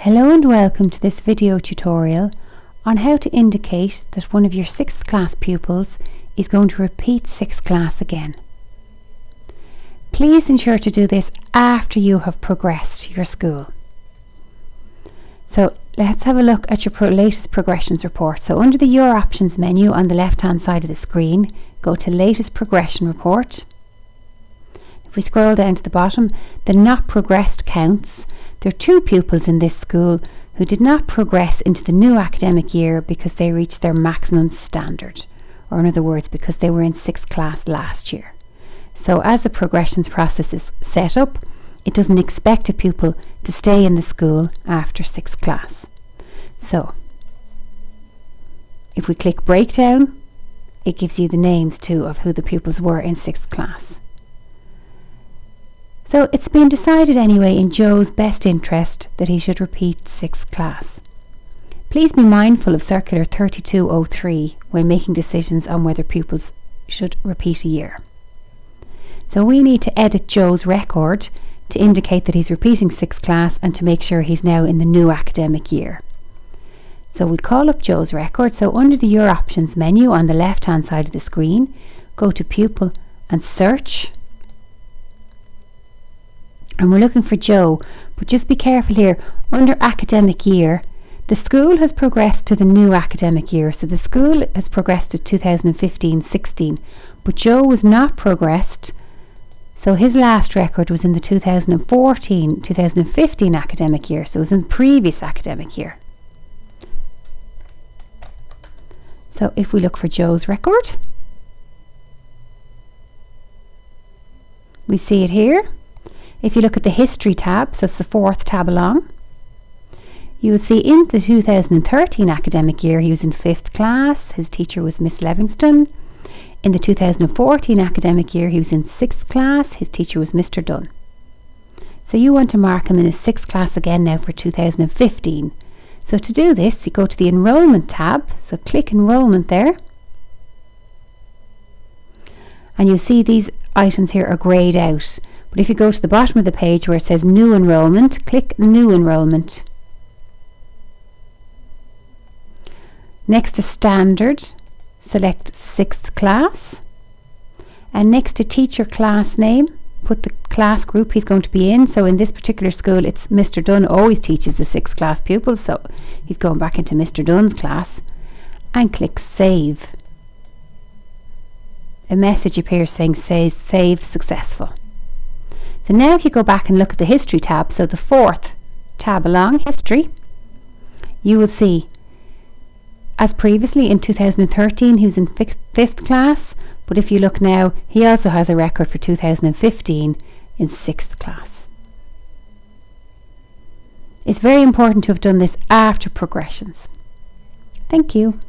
Hello and welcome to this video tutorial on how to indicate that one of your 6th class pupils is going to repeat 6th class again. Please ensure to do this after you have progressed your school. So let's have a look at your latest progressions report. So under the Your Options menu on the left hand side of the screen, go to Latest Progression Report. If we scroll down to the bottom, the Not Progressed counts. There are 2 pupils in this school who did not progress into the new academic year because they reached their maximum standard, or in other words, because they were in 6th class last year. So as the progressions process is set up, it doesn't expect a pupil to stay in the school after 6th class. So if we click Breakdown, it gives you the names too of who the pupils were in 6th class. So it's been decided anyway in Joe's best interest that he should repeat 6th class. Please be mindful of Circular 3203 when making decisions on whether pupils should repeat a year. So we need to edit Joe's record to indicate that he's repeating 6th class and to make sure he's now in the new academic year. So we call up Joe's record. So under the Your Options menu on the left hand side of the screen, go to Pupil and Search. And we're looking for Joe, but just be careful here. Under academic year, the school has progressed to the new academic year, so the school has progressed to 2015-16, but Joe was not progressed, so his last record was in the 2014-2015 academic year, so it was in the previous academic year. So if we look for Joe's record, we see it here. If you look at the History tab, so it's the 4th tab along, you will see in the 2013 academic year he was in 5th class, his teacher was Miss Livingston. In the 2014 academic year he was in 6th class, his teacher was Mr. Dunn. So you want to mark him in his 6th class again now for 2015. So to do this, you go to the Enrolment tab, so click Enrolment there. And you'll see these items here are greyed out. But if you go to the bottom of the page where it says New Enrolment, click New Enrolment. Next to Standard, select 6th class. And next to Teacher Class Name, put the class group he's going to be in. So in this particular school, it's Mr. Dunn always teaches the 6th class pupils, so he's going back into Mr. Dunn's class. And click Save. A message appears saying Save Successful. So now if you go back and look at the History tab, so the 4th tab along, History, you will see, as previously in 2013 he was in 5th class, but if you look now, he also has a record for 2015 in 6th class. It's very important to have done this after progressions. Thank you.